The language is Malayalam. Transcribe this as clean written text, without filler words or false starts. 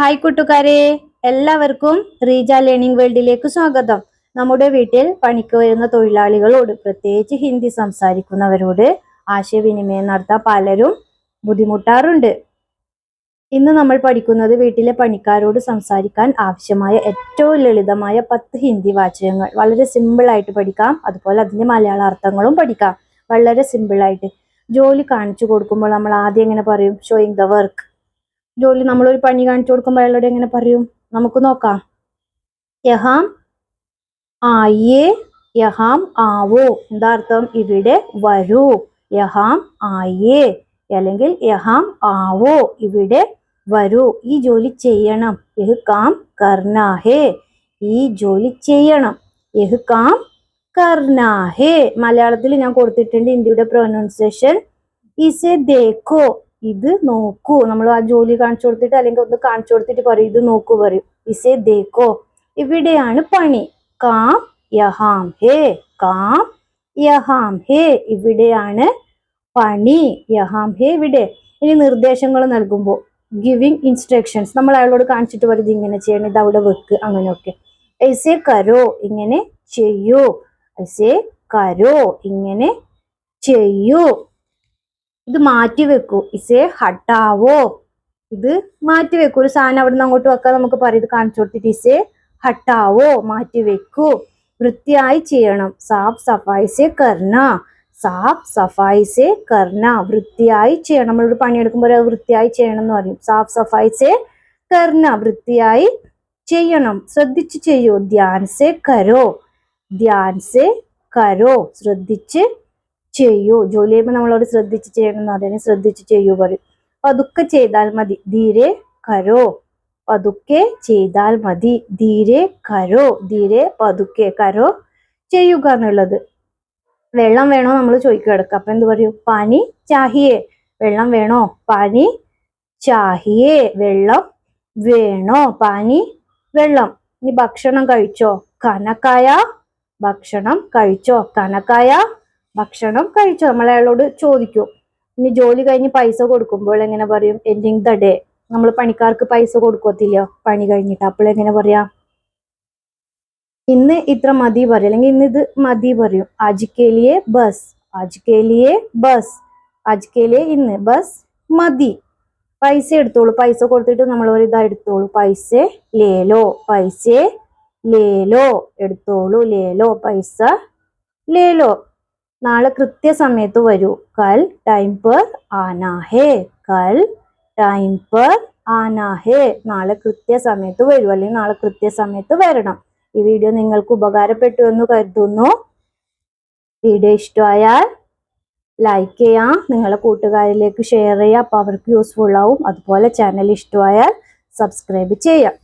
ഹായ് കൂട്ടുകാരെ, എല്ലാവർക്കും റീജ ലേണിംഗ് വേൾഡിലേക്ക് സ്വാഗതം. നമ്മുടെ വീട്ടിൽ പണിക്ക് വരുന്ന തൊഴിലാളികളോട്, പ്രത്യേകിച്ച് ഹിന്ദി സംസാരിക്കുന്നവരോട് ആശയവിനിമയം നടത്താൻ പലരും ബുദ്ധിമുട്ടാറുണ്ട്. ഇന്ന് നമ്മൾ പഠിക്കുന്നത് വീട്ടിലെ പണിക്കാരോട് സംസാരിക്കാൻ ആവശ്യമായ ഏറ്റവും ലളിതമായ 10 ഹിന്ദി വാചകങ്ങൾ. വളരെ സിമ്പിൾ ആയിട്ട് പഠിക്കാം, അതുപോലെ അതിന്റെ മലയാള അർത്ഥങ്ങളും പഠിക്കാം. വളരെ സിമ്പിൾ ആയിട്ട്. ജോലി കാണിച്ചു കൊടുക്കുമ്പോൾ നമ്മൾ ആദ്യം എങ്ങനെ പറയും? Showing the work. ജോലി നമ്മളൊരു പണി കാണിച്ചു കൊടുക്കുമ്പോൾ അയാളോട് എങ്ങനെ പറയും? നമുക്ക് നോക്കാം. യഹാം ആയേ, യഹാം ആവോ. എന്താ അർത്ഥം? ഇവിടെ വരൂ. യഹാം ആയേ അല്ലെങ്കിൽ യഹാം ആവോ, ഇവിടെ വരൂ. ഈ ജോലി ചെയ്യണം. യഹ് കാം കർനാ ഹേ. ഈ ജോലി ചെയ്യണം. യഹ് കാം കർനാ ഹേ. മലയാളത്തിൽ ഞാൻ കൊടുത്തിട്ടുണ്ട് ഹിന്ദിയുടെ പ്രൊനൗൺസിയേഷൻ. ഇസെ ദേഖോ. ഇത് നോക്കൂ. നമ്മൾ ആ ജോലി കാണിച്ചു കൊടുത്തിട്ട് അല്ലെങ്കിൽ ഒന്ന് കാണിച്ചു കൊടുത്തിട്ട് പറയും ഇത് നോക്കൂ പറയും. ഇസെ ദേഖോ. ഇവിടെയാണ് പണി. കാം യഹാം ഹേ. കാം യഹാം ഹേ. ഇവിടെയാണ് പണി. യഹാം ഹേ ഇവിടെ. ഇനി നിർദ്ദേശങ്ങൾ നൽകുമ്പോൾ ഗിവിംഗ് ഇൻസ്ട്രക്ഷൻസ്, നമ്മൾ അയാളോട് കാണിച്ചിട്ട് പറയും ഇങ്ങനെ ചെയ്യണം, ഇത് അവിടെ വെക്ക്, അങ്ങനെയൊക്കെ. ഐസെ കരോ. ഇങ്ങനെ ചെയ്യൂ. ഐസെ കരോ. ഇങ്ങനെ ചെയ്യൂ. ഇത് മാറ്റി വെക്കൂ. ഇസേ ഹട്ടാവോ. ഇത് മാറ്റി വെക്കൂ. ഒരു സാധനം അവിടെ നിന്ന് അങ്ങോട്ട് വെക്കാൻ നമുക്ക് പറയും. ഇത് കാണിച്ചു കൊടുത്തിട്ട് ഇസേ ഹട്ടാവോ, മാറ്റി വെക്കൂ. വൃത്തിയായി ചെയ്യണം. സാഫ് സഫായി സേ കർന. സാഫ് സഫായി സേ കർന. വൃത്തിയായി ചെയ്യണം. നമ്മളൊരു പണിയെടുക്കുമ്പോൾ അത് വൃത്തിയായി ചെയ്യണം എന്ന് പറയും. സാഫ് സഫായി സേ കർന. വൃത്തിയായി ചെയ്യണം. ശ്രദ്ധിച്ച് ചെയ്യൂ. ധ്യാൻ സേ കരോ. ധ്യാൻ സേ കരോ. ശ്രദ്ധിച്ച് ചെയ്യൂ. ജോലി ചെയ്യുമ്പോൾ നമ്മളോട് ശ്രദ്ധിച്ച് ചെയ്യണം എന്ന് പറയുന്നത് ശ്രദ്ധിച്ച് ചെയ്യൂ പറയും. പതുക്കെ ചെയ്താൽ മതി. ധീരെ കരോ. പതുക്കെ ചെയ്താൽ മതി. ധീരെ കരോ. ധീരെ പതുക്കെ കരോ ചെയ്യുക എന്നുള്ളത്. വെള്ളം വേണോ നമ്മൾ ചോദിക്കുക. അപ്പൊ എന്ത് പറയും? പാനി ചാഹിയേ. വെള്ളം വേണോ? പാനി ചാഹിയേ. വെള്ളം വേണോ? പാനി വെള്ളം. ഇനി ഭക്ഷണം കഴിച്ചോ? കനക്കായ. ഭക്ഷണം കഴിച്ചോ? കനക്കായ. ഭക്ഷണം കഴിച്ചോ. നമ്മൾ അയാളോട് ചോദിക്കും. ഇനി ജോലി കഴിഞ്ഞ് പൈസ കൊടുക്കുമ്പോൾ എങ്ങനെ പറയും? Ending the day. നമ്മൾ പണിക്കാർക്ക് പൈസ കൊടുക്കത്തില്ലോ പണി കഴിഞ്ഞിട്ട്. അപ്പോൾ എങ്ങനെ പറയാം? ഇന്ന് ഇത്ര മതി പറയും, അല്ലെങ്കിൽ ഇന്ന് ഇത് മതി പറയും. ആജ് കെ ലിയേ ബസ്. ആജ് കെ ലിയേ ബസ്. ആജ് കെ ലിയേ ഇന്ന് ബസ് മതി. പൈസ എടുത്തോളൂ. പൈസ കൊടുത്തിട്ട് നമ്മൾ ഒരു ഇതാ എടുത്തോളൂ. പൈസ ലേലോ. പൈസ ലേലോ. എടുത്തോളൂ. ലേലോ. പൈസ ലേലോ. നാളെ കൃത്യസമയത്ത് വരൂ. കൽ ടൈം पर आना है. കൽ ടൈം पर आना है. നാളെ കൃത്യസമയത്ത് വരൂ, അല്ലെങ്കിൽ നാളെ കൃത്യസമയത്ത് വരണം. ഈ വീഡിയോ നിങ്ങൾക്ക് ഉപകാരപ്പെട്ടു എന്ന് കരുതുന്നു. വീഡിയോ ഇഷ്ടമായാൽ ലൈക്ക് ചെയ്യാം, നിങ്ങളുടെ കൂട്ടുകാരിലേക്ക് ഷെയർ ചെയ്യാം. അപ്പോൾ അവർക്ക് യൂസ്ഫുൾ ആവും. അതുപോലെ ചാനൽ ഇഷ്ടമായാൽ സബ്സ്ക്രൈബ് ചെയ്യാം.